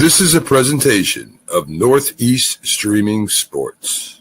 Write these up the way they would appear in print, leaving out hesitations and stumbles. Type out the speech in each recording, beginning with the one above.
This is a presentation of Northeast Streaming Sports.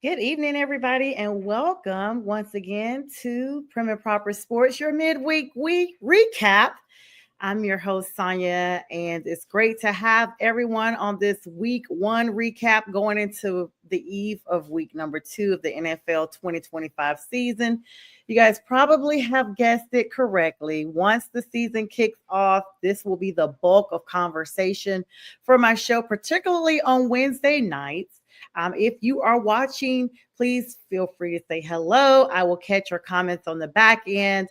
Good evening, everybody, and welcome once again to Prim and Proper Sports, your midweek recap. I'm your host, Sonia, and it's great to have everyone on this week one recap going into the eve of week number 2 of the NFL 2025 season. You guys probably have guessed it correctly. Once the season kicks off, this will be the bulk of conversation for my show, particularly on Wednesday nights. If you are watching, please feel free to say hello. I will catch your comments on the back end.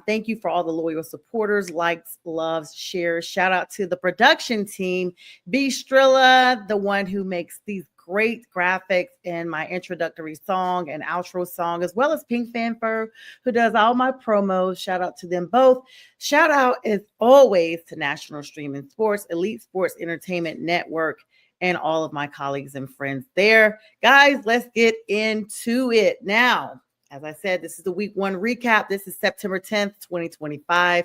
Thank you for all the loyal supporters, likes, loves, shares. Shout out to the production team, B. Strilla, the one who makes these great graphics and my introductory song and outro song, as well as Pink Fanfur, who does all my promos. Shout out to them both. Shout out, as always, to National Streaming Sports, Elite Sports Entertainment Network, and all of my colleagues and friends there. Guys, let's get into it. Now, as I said, this is the week one recap. This is September 10th, 2025.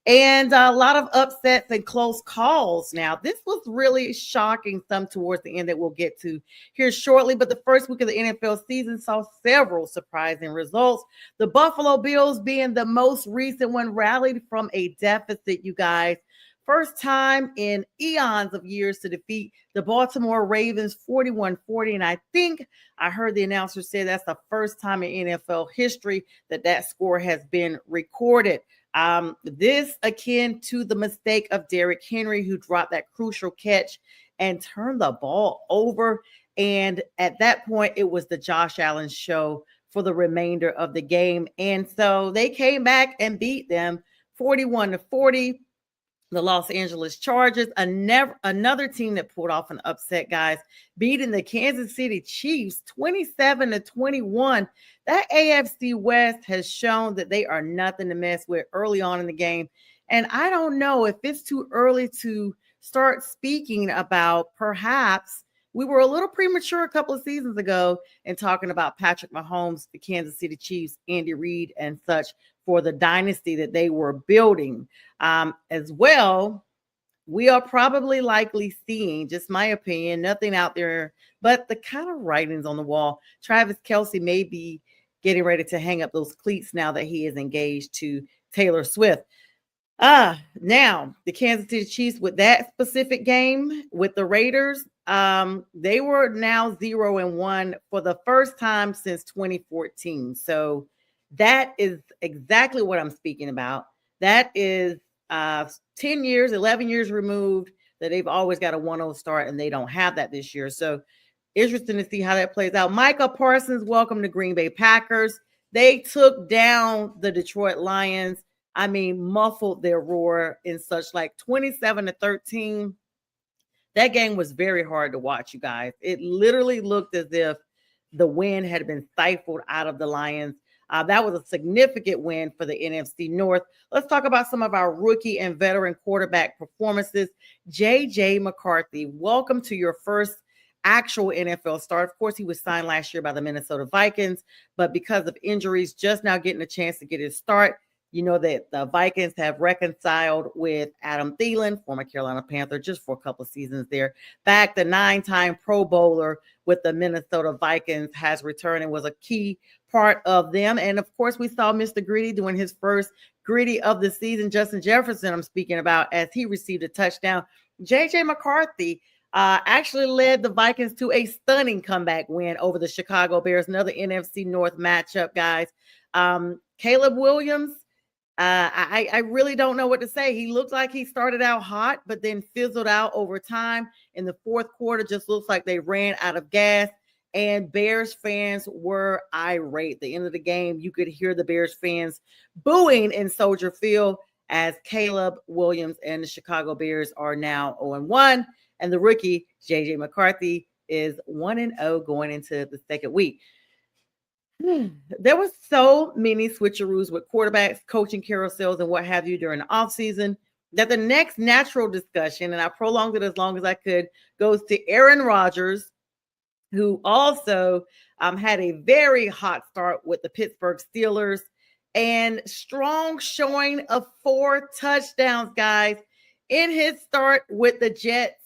And a lot of upsets and close calls. Now, this was really shocking, some towards the end that we'll get to here shortly. But the first week of the NFL season saw several surprising results. The Buffalo Bills being the most recent one, rallied from a deficit, you guys. First time in eons of years to defeat the Baltimore Ravens 41-40. And I think I heard the announcer say that's the first time in NFL history that score has been recorded. This akin to the mistake of Derrick Henry, who dropped that crucial catch and turned the ball over. And at that point, it was the Josh Allen show for the remainder of the game. And so they came back and beat them 41-40. The Los Angeles Chargers, another team that pulled off an upset, guys, beating the Kansas City Chiefs 27-21. That AFC West has shown that they are nothing to mess with early on in the game. And I don't know if it's too early to start speaking about perhaps we were a little premature a couple of seasons ago in talking about Patrick Mahomes, the Kansas City Chiefs, Andy Reid, and such for the dynasty that they were building. As well, we are probably likely seeing, just my opinion, nothing out there, but the kind of writings on the wall. Travis Kelce may be getting ready to hang up those cleats now that he is engaged to Taylor Swift. Now the Kansas City Chiefs with that specific game with the Raiders, they were now 0-1 for the first time since 2014. So that is exactly what I'm speaking about. That is 10 years, 11 years removed that they've always got a 1-0 start, and they don't have that this year. So interesting to see how that plays out. Micah Parsons, welcome to Green Bay Packers. They took down the Detroit Lions. I mean, muffled their roar in such like 27-13. That game was very hard to watch, you guys. It literally looked as if the wind had been stifled out of the Lions. That was a significant win for the NFC North. Let's talk about some of our rookie and veteran quarterback performances. J.J. McCarthy, welcome to your first actual NFL start. Of course, he was signed last year by the Minnesota Vikings, but because of injuries, just now getting a chance to get his start. You know that the Vikings have reconciled with Adam Thielen, former Carolina Panther, just for a couple of seasons there. Back, the 9-time Pro Bowler with the Minnesota Vikings has returned and was a key part of them. And of course, we saw Mr. Gritty doing his first Gritty of the season. Justin Jefferson, I'm speaking about, as he received a touchdown. J.J. McCarthy actually led the Vikings to a stunning comeback win over the Chicago Bears. Another NFC North matchup, guys. Caleb Williams, I really don't know what to say. He looked like he started out hot, but then fizzled out over time. In the fourth quarter, just looks like they ran out of gas. And Bears fans were irate. At the end of the game, you could hear the Bears fans booing in Soldier Field as Caleb Williams and the Chicago Bears are now 0-1. And the rookie, J.J. McCarthy, is 1-0 going into the second week. There was so many switcheroos with quarterbacks, coaching carousels, and what have you during the offseason that the next natural discussion, and I prolonged it as long as I could, goes to Aaron Rodgers, who also had a very hot start with the Pittsburgh Steelers and strong showing of 4 touchdowns, guys, in his start with the Jets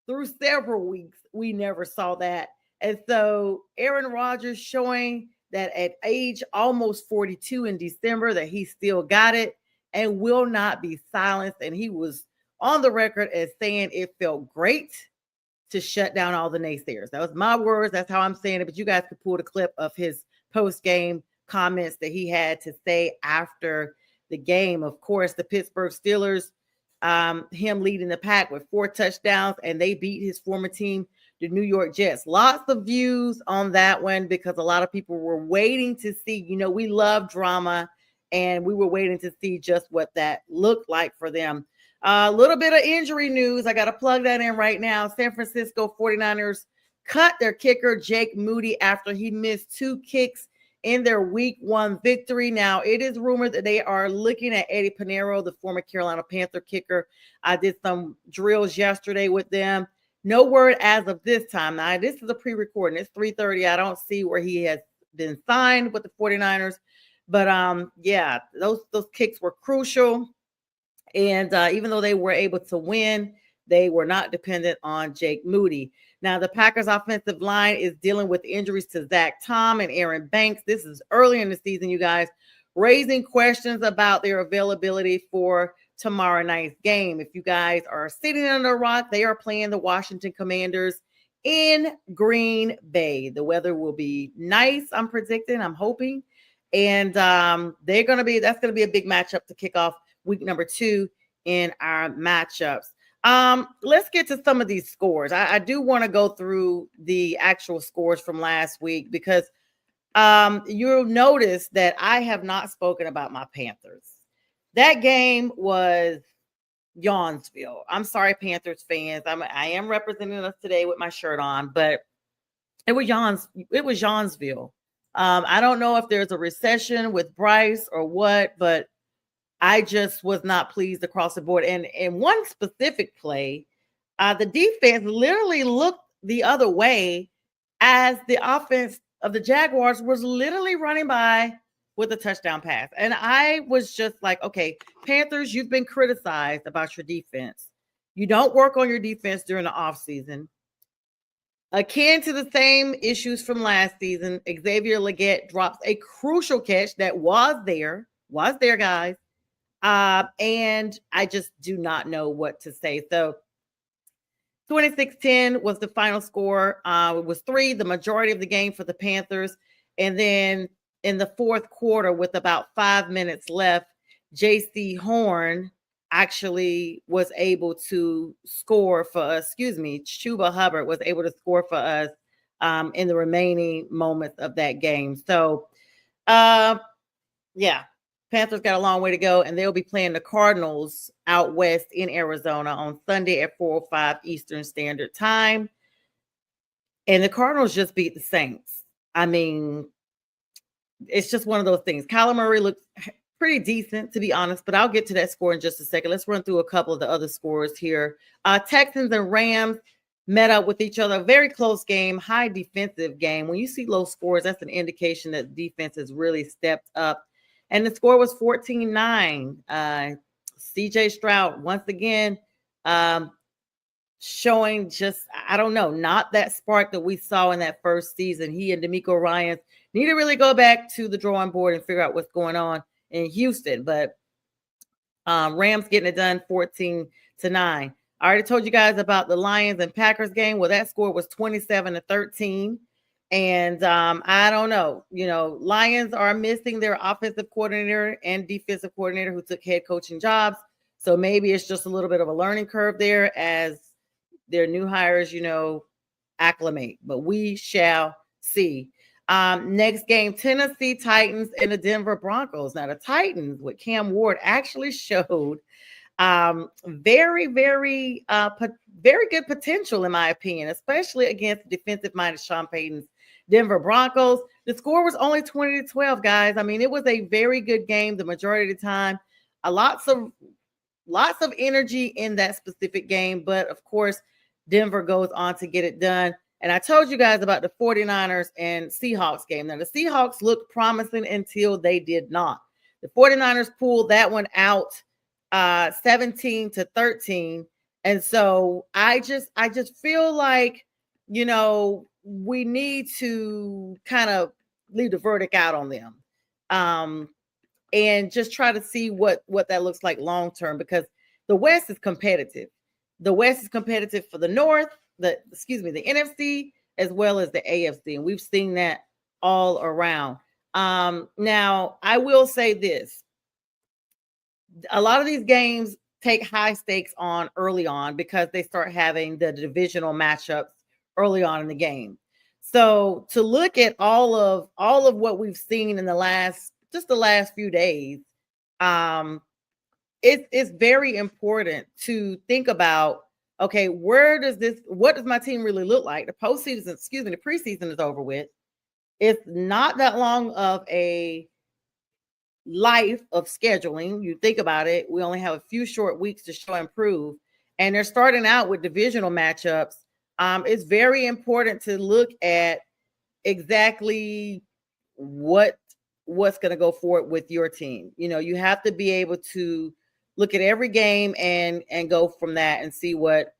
through several weeks. We never saw that. And so Aaron Rodgers showing that at age almost 42 in December that he still got it and will not be silenced. And he was on the record as saying it felt great to shut down all the naysayers. That was my words. That's how I'm saying it. But you guys could pull the clip of his post-game comments that he had to say after the game. Of course, the Pittsburgh Steelers, him leading the pack with 4 touchdowns, and they beat his former team, the New York Jets. Lots of views on that one because a lot of people were waiting to see, you know, we love drama, and we were waiting to see just what that looked like for them. A little bit of injury news. I got to plug that in right now. San Francisco 49ers cut their kicker, Jake Moody, after he missed 2 kicks in their week 1 victory. Now, it is rumored that they are looking at Eddie Pinheiro, the former Carolina Panther kicker. I did some drills yesterday with them. No word as of this time. Now, this is a pre-recording. It's 3:30. I don't see where he has been signed with the 49ers. But, yeah, those kicks were crucial. And even though they were able to win, they were not dependent on Jake Moody. Now, the Packers offensive line is dealing with injuries to Zach Tom and Aaron Banks. This is early in the season, you guys, raising questions about their availability for tomorrow night's game. If you guys are sitting under a rock, they are playing the Washington Commanders in Green Bay. The weather will be nice, I'm predicting, I'm hoping. And that's going to be a big matchup to kick off week number 2 in our matchups. Let's get to some of these scores. I do want to go through the actual scores from last week because you'll notice that I have not spoken about my Panthers. That game was Yawnsville. I'm sorry, Panthers fans. I am representing us today with my shirt on, but it was Yawnsville. I don't know if there's a recession with Bryce or what, but I just was not pleased across the board. And in one specific play, the defense literally looked the other way as the offense of the Jaguars was literally running by with a touchdown pass. And I was just like, okay, Panthers, you've been criticized about your defense. You don't work on your defense during the offseason. Akin to the same issues from last season, Xavier Legette drops a crucial catch that was there, guys. And I just do not know what to say. So 26-10 was the final score. It was 3, the majority of the game for the Panthers. And then in the fourth quarter, with about 5 minutes left, J.C. Horn actually was able to score for us. Chuba Hubbard was able to score for us in the remaining moments of that game. So, yeah. Panthers got a long way to go, and they'll be playing the Cardinals out west in Arizona on Sunday at 4:05 Eastern Standard Time. And the Cardinals just beat the Saints. I mean, it's just one of those things. Kyler Murray looked pretty decent, to be honest, but I'll get to that score in just a second. Let's run through a couple of the other scores here. Texans and Rams. met up with each other. Very close game, high defensive game. When you see low scores, that's an indication that defense has really stepped up. And the score was 14-9. CJ Stroud, once again, showing just, I don't know, not that spark that we saw in that first season. He and D'Amico Ryans need to really go back to the drawing board and figure out what's going on in Houston. But Rams getting it done 14-9. I already told you guys about the Lions and Packers game. Well, that score was 27-13. And I don't know, Lions are missing their offensive coordinator and defensive coordinator who took head coaching jobs. So maybe it's just a little bit of a learning curve there as their new hires, acclimate. But we shall see. Next game, Tennessee Titans and the Denver Broncos. Now, the Titans with Cam Ward actually showed very, very, very good potential, in my opinion, especially against defensive-minded Sean Payton's Denver Broncos. The score was only 20-12, guys. I mean, it was a very good game the majority of the time. Lots of energy in that specific game, but of course, Denver goes on to get it done. And I told you guys about the 49ers and Seahawks game. Now, the Seahawks looked promising until they did not. The 49ers pulled that one out 17-13. And so I just feel like, we need to kind of leave the verdict out on them. And just try to see what that looks like long term, because the West is competitive. The West is competitive for the North, the NFC, as well as the AFC. And we've seen that all around. Now, I will say this. A lot of these games take high stakes on early on because they start having the divisional matchups early on in the game. So to look at all of what we've seen in the last few days, it's very important to think about, okay, what does my team really look like? The preseason is over with. It's not that long of a life of scheduling. You think about it, we only have a few short weeks to show and prove, and they're starting out with divisional matchups. It's very important to look at exactly what's going to go forward with your team. You have to be able to look at every game and go from that and see what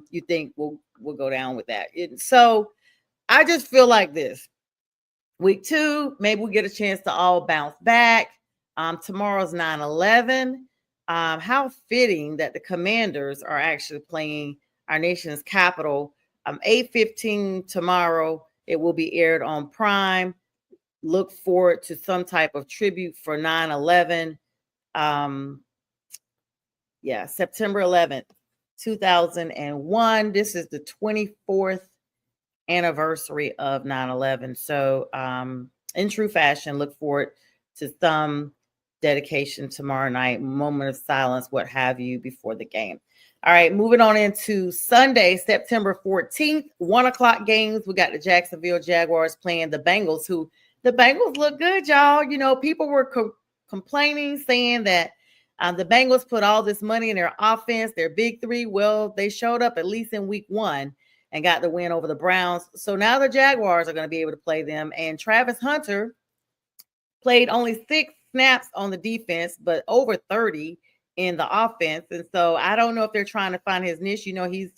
you think will go down with that. So I just feel like this. Week 2, maybe we get a chance to all bounce back. Tomorrow's 9/11. How fitting that the Commanders are actually playing our nation's capital. 8:15 tomorrow. It will be aired on Prime. Look forward to some type of tribute for 9/11. September 11th, 2001. This is the 24th anniversary of 9/11. So in true fashion, look forward to some dedication tomorrow night, moment of silence, what have you, before the game. All right, moving on into Sunday, September 14th, 1:00 games. We got the Jacksonville Jaguars playing the Bengals, who the Bengals look good, y'all. People were complaining, saying that the Bengals put all this money in their offense, their big three. Well, they showed up at least in week 1 and got the win over the Browns. So now the Jaguars are going to be able to play them. And Travis Hunter played only 6 snaps on the defense, but over 30 in the offense. And so I don't know if they're trying to find his niche. He's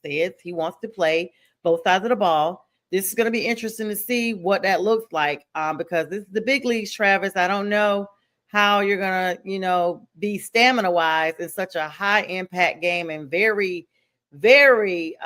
says he wants to play both sides of the ball. This is going to be interesting to see what that looks like because this is the big leagues, Travis. I don't know how you're going to, be stamina-wise in such a high-impact game and very, very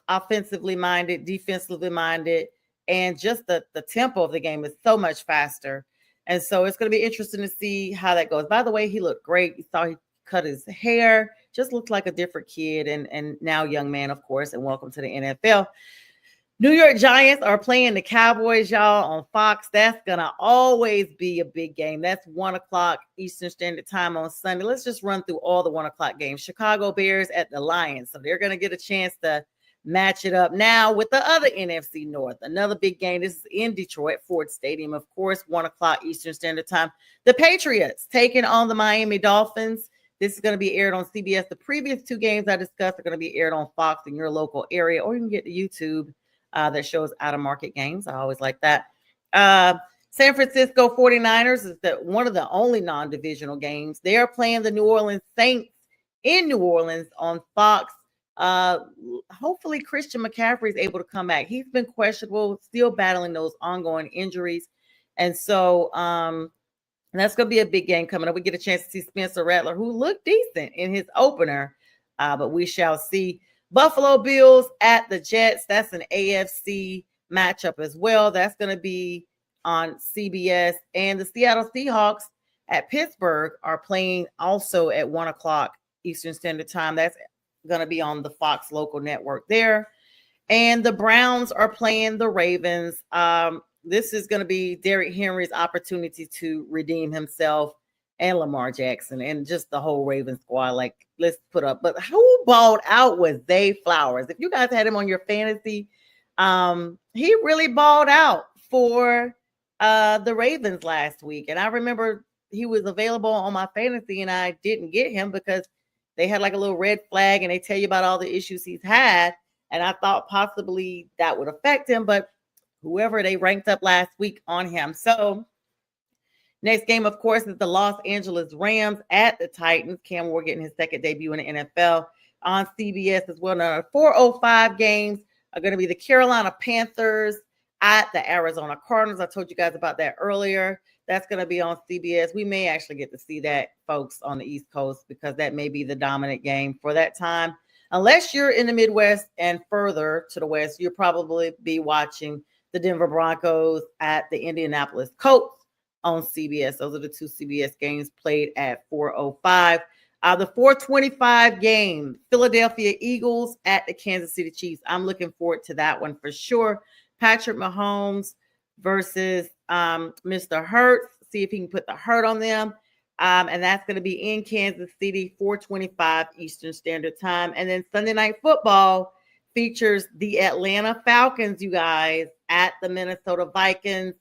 offensively minded, defensively minded, and just the tempo of the game is so much faster. And so it's going to be interesting to see how that goes. By the way, he looked great. You saw he cut his hair, just looked like a different kid and now young man, of course, and welcome to the NFL. New York Giants are playing the Cowboys, y'all, on Fox. That's going to always be a big game. That's 1:00 Eastern Standard Time on Sunday. Let's just run through all the 1:00 games. Chicago Bears at the Lions. So they're going to get a chance to match it up now with the other NFC North. Another big game. This is in Detroit, Ford Stadium, of course, 1:00 Eastern Standard Time. The Patriots taking on the Miami Dolphins. This is going to be aired on CBS. The previous two games I discussed are going to be aired on Fox in your local area, or you can get the YouTube that shows out-of-market games. I always like that. San Francisco 49ers is one of the only non-divisional games. They are playing the New Orleans Saints in New Orleans on Fox. Hopefully Christian McCaffrey is able to come back. He's been questionable, still battling those ongoing injuries. And so that's going to be a big game coming up. We get a chance to see Spencer Rattler, who looked decent in his opener, but we shall see. Buffalo Bills at the Jets. That's an AFC matchup as well. That's going to be on CBS. And the Seattle Seahawks at Pittsburgh are playing also at 1 o'clock Eastern Standard Time. That's going to be on the Fox local network there. And the Browns are playing the Ravens. This is going to be Derrick Henry's opportunity to redeem himself and Lamar Jackson and just the whole Ravens squad. Like, let's put up. But who balled out was Zay Flowers. If you guys had him on your fantasy, he really balled out for the Ravens last week. And I remember he was available on my fantasy and I didn't get him because they had like a little red flag and they tell you about all the issues he's had. And I thought possibly that would affect him, but whoever they ranked up last week on him. So next game, of course, is the Los Angeles Rams at the Titans. Cam Ward getting his second debut in the NFL on CBS as well. Now, 4:05 games are going to be the Carolina Panthers at the Arizona Cardinals. I told you guys about that earlier. That's going to be on CBS. We may actually get to see that, folks, on the East Coast because that may be the dominant game for that time. Unless you're in the Midwest and further to the West, you'll probably be watching the Denver Broncos at the Indianapolis Colts on CBS. Those are the two CBS games played at 4:05. The 4:25 game, Philadelphia Eagles at the Kansas City Chiefs. I'm looking forward to that one for sure. Patrick Mahomes versus Mr. Hurts. See if he can put the hurt on them. And that's going to be in Kansas City, 4:25 Eastern Standard Time. And then Sunday Night Football features the Atlanta Falcons, you guys, at the Minnesota Vikings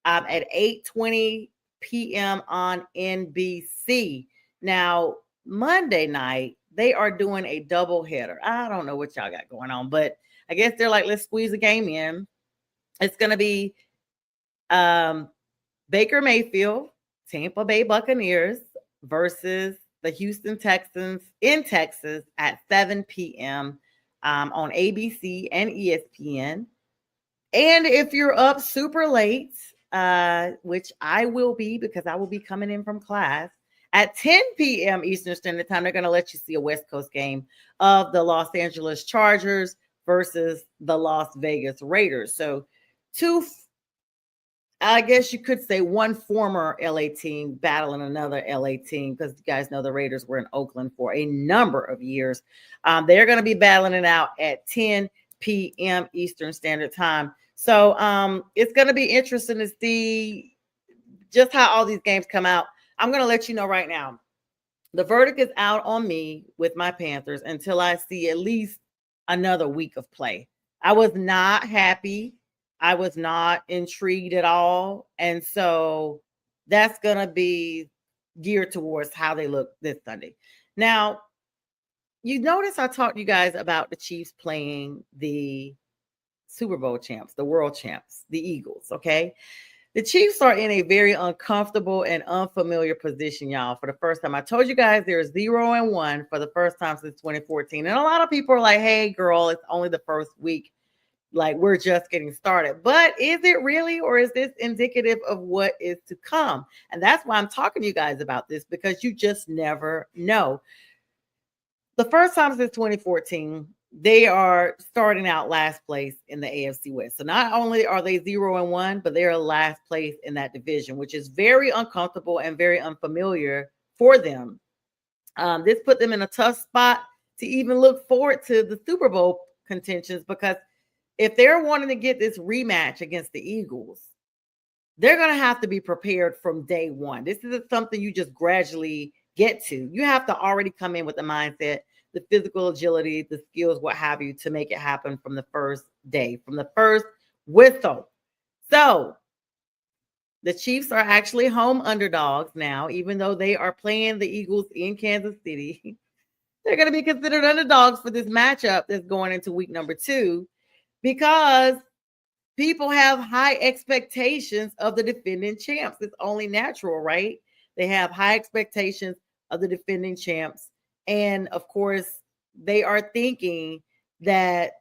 at 8:20 p.m. on NBC. Now, Monday night, they are doing a doubleheader. I don't know what y'all got going on, but I guess they're like, let's squeeze a game in. It's going to be Baker Mayfield, Tampa Bay Buccaneers versus the Houston Texans in Texas at 7 p.m. On ABC and ESPN. And if you're up super late, which I will be because I will be coming in from class at 10 p.m. Eastern Standard Time, they're going to let you see a West Coast game of the Los Angeles Chargers versus the Las Vegas Raiders. So I guess you could say one former LA team battling another LA team because you guys know the Raiders were in Oakland for a number of years. They're going to be battling it out at 10 p.m. Eastern Standard Time. So it's going to be interesting to see just how all these games come out. I'm going to let you know right now. The verdict is out on me with my Panthers until I see at least another week of play. I was not happy. I was not intrigued at all. And so that's going to be geared towards how they look this Sunday. Now, you notice I talked to you guys about the Chiefs playing the Super Bowl champs, the world champs, the Eagles, okay? The Chiefs are in a very uncomfortable and unfamiliar position, y'all, for the first time. I told you guys they're 0-1 for the first time since 2014. And a lot of people are like, hey, girl, it's only the first week. Like, we're just getting started. But is it really, or is this indicative of what is to come? And that's why I'm talking to you guys about this, because you just never know. The first time since 2014, they are starting out last place in the AFC West. So not only are they 0-1, but they are last place in that division, which is very uncomfortable and very unfamiliar for them. This put them in a tough spot to even look forward to the Super Bowl contentions, because if they're wanting to get this rematch against the Eagles, they're going to have to be prepared from day one. This isn't something you just gradually get to. You have to already come in with the mindset, the physical agility, the skills, what have you, to make it happen from the first day, from the first whistle. So The Chiefs are actually home underdogs now, even though they are playing the Eagles in Kansas City. They're going to be considered underdogs for this matchup that's going into week number 2 because people have high expectations of the defending champs. It's only natural, right? They have high expectations of the defending champs. And of course, they are thinking that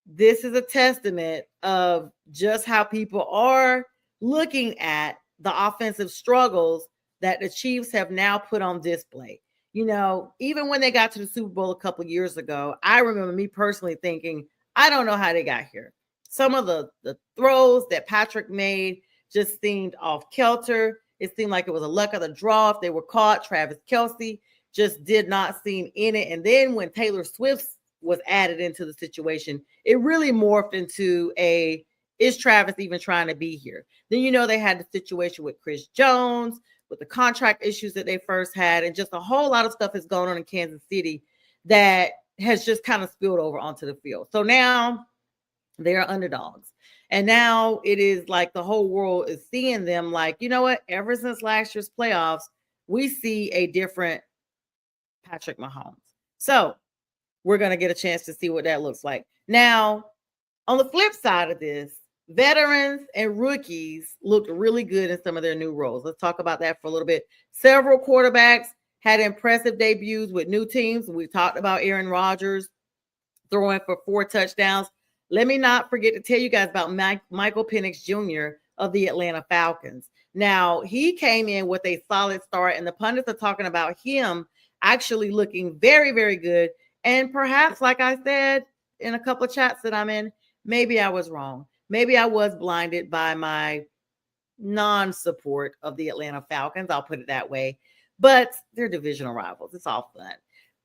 this is a testament of just how people are looking at the offensive struggles that the Chiefs have now put on display. You know, even when they got to the Super Bowl a couple of years ago, I remember me personally thinking, I don't know how they got here. Some of the throws that Patrick made just seemed off kilter. It seemed like it was a luck of the draw if they were caught. Travis Kelce just did not seem in it. And then when Taylor Swift was added into the situation, it really morphed into a, is Travis even trying to be here? Then, you know, they had the situation with Chris Jones, with the contract issues that they first had, and just a whole lot of stuff is going on in Kansas City that has just kind of spilled over onto the field. So now they are underdogs. And now it is like the whole world is seeing them like, you know what? Ever since last year's playoffs, we see a different Patrick Mahomes. So we're going to get a chance to see what that looks like. Now, on the flip side of this, veterans and rookies looked really good in some of their new roles. Let's talk about that for a little bit. Several quarterbacks had impressive debuts with new teams. We talked about Aaron Rodgers throwing for 4 touchdowns. Let me not forget to tell you guys about Michael Penix Jr. of the Atlanta Falcons. Now, he came in with a solid start, and the pundits are talking about him actually looking very, very good. And perhaps, like I said in a couple of chats that I'm in, maybe I was wrong. Maybe I was blinded by my non-support of the Atlanta Falcons. I'll put it that way. But they're divisional rivals. It's all fun.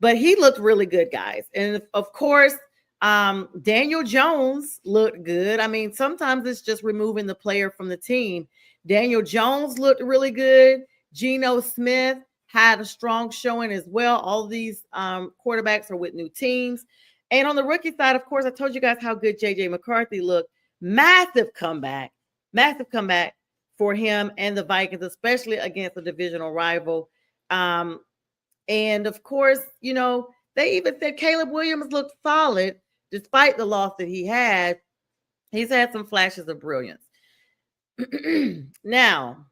But he looked really good, guys. And of course, Daniel Jones looked good. I mean, sometimes it's just removing the player from the team. Daniel Jones looked really good. Geno Smith had a strong showing as well. All of these quarterbacks are with new teams. And on the rookie side, of course, I told you guys how good J.J. McCarthy looked. Massive comeback for him and the Vikings, especially against a divisional rival. And of course, you know, they even said Caleb Williams looked solid despite the loss that he had. He's had some flashes of brilliance. Now,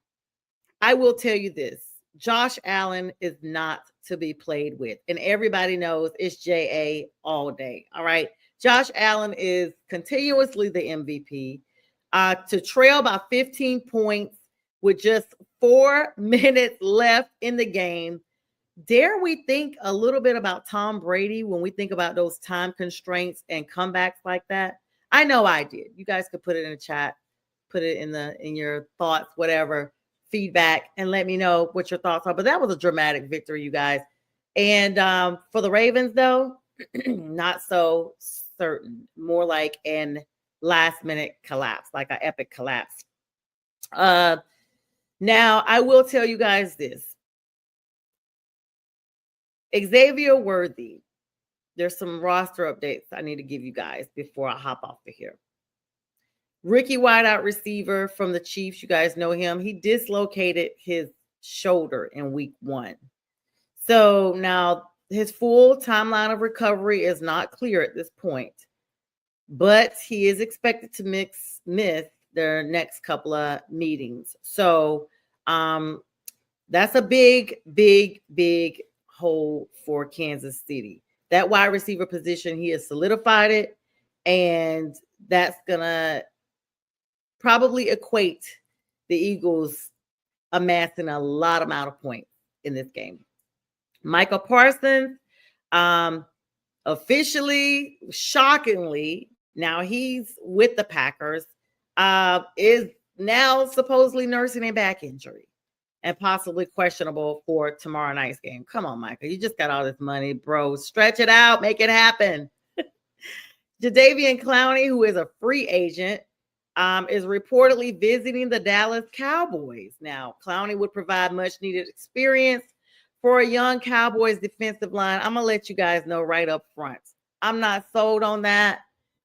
I will tell you this. Josh Allen is not to be played with. And everybody knows it's J.A. all day. All right. Josh Allen is continuously the MVP. To trail by 15 points with just 4 minutes left in the game. Dare we think a little bit about Tom Brady when we think about those time constraints and comebacks like that? I know I did. You guys could put it in the chat, put it in your thoughts, whatever, feedback, and let me know what your thoughts are. But that was a dramatic victory, you guys. And for the Ravens, though, not so certain. More like an last-minute collapse, like an epic collapse. Now, I will tell you guys this. Xavier Worthy, there's some roster updates I need to give you guys before I hop off of here. Rookie wideout receiver from the Chiefs, you guys know him. He dislocated his shoulder in week 1. So now his full timeline of recovery is not clear at this point, but he is expected to miss their next couple of meetings. So that's a big hole for Kansas City. That wide receiver position, he has solidified it, and that's gonna probably equate the Eagles amassing a lot amount of points in this game. Michael Parsons, officially, shockingly, now he's with the Packers, is now supposedly nursing a back injury and possibly questionable for tomorrow night's game. Come on, Michael. You just got all this money, bro. Stretch it out. Make it happen. Jadeveon Clowney, who is a free agent, is reportedly visiting the Dallas Cowboys. Now, Clowney would provide much-needed experience for a young Cowboys defensive line. I'm going to let you guys know right up front. I'm not sold on that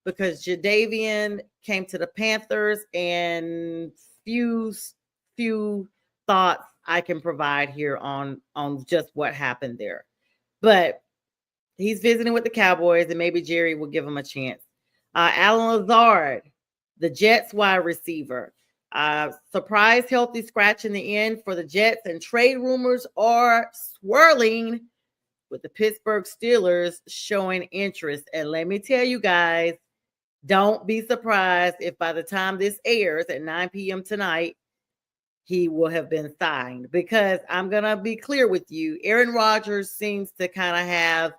because Jadeveon came to the Panthers and fused few thoughts I can provide here on just what happened there. But he's visiting with the Cowboys, and maybe Jerry will give him a chance. Alan Lazard, the Jets wide receiver, surprise healthy scratch in the end for the Jets, and trade rumors are swirling with the Pittsburgh Steelers showing interest. And let me tell you guys, don't be surprised if by the time this airs at 9 p.m. tonight, he will have been signed, because I'm going to be clear with you. Aaron Rodgers seems to kind of have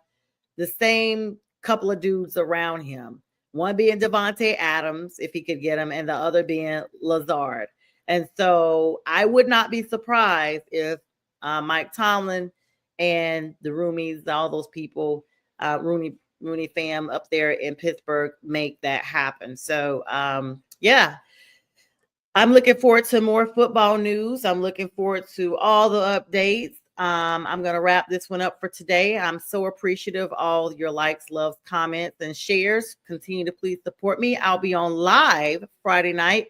the same couple of dudes around him, one being Devontae Adams, if he could get him, and the other being Lazard. And so I would not be surprised if Mike Tomlin and the Roomies, all those people, Rooney fam up there in Pittsburgh, make that happen. So, yeah. I'm looking forward to more football news. I'm looking forward to all the updates. I'm going to wrap this one up for today. I'm so appreciative of all your likes, loves, comments, and shares. Continue to please support me. I'll be on live Friday night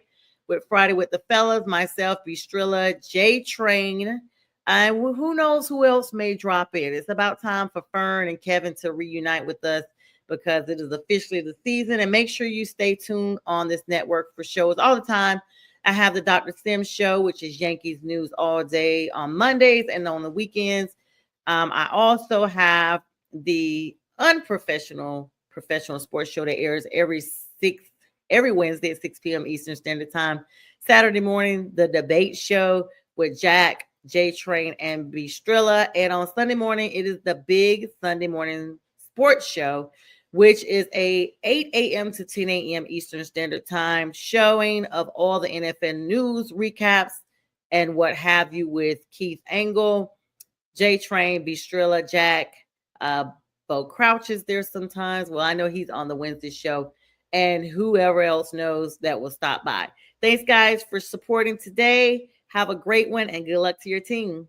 with Friday with the Fellas, myself, Bistrilla, J Train, and who knows who else may drop in. It's about time for Fern and Kevin to reunite with us, because it is officially the season. And make sure you stay tuned on this network for shows all the time. I have the Dr. Sim show, which is Yankees news all day on Mondays and on the weekends. I also have the professional sports show that airs every Wednesday at 6 p.m. Eastern Standard Time. Saturday morning, the debate show with Jack, J Train, and Bistrilla. And on Sunday morning, it is the big Sunday morning sports show, which is a 8 a.m. to 10 a.m. Eastern Standard Time showing of all the NFL news recaps and what have you, with Keith Angle, J Train, Bistrilla, Jack, Bo Crouch is there sometimes. Well, I know he's on the Wednesday show, and whoever else knows that will stop by. Thanks, guys, for supporting today. Have a great one, and good luck to your team.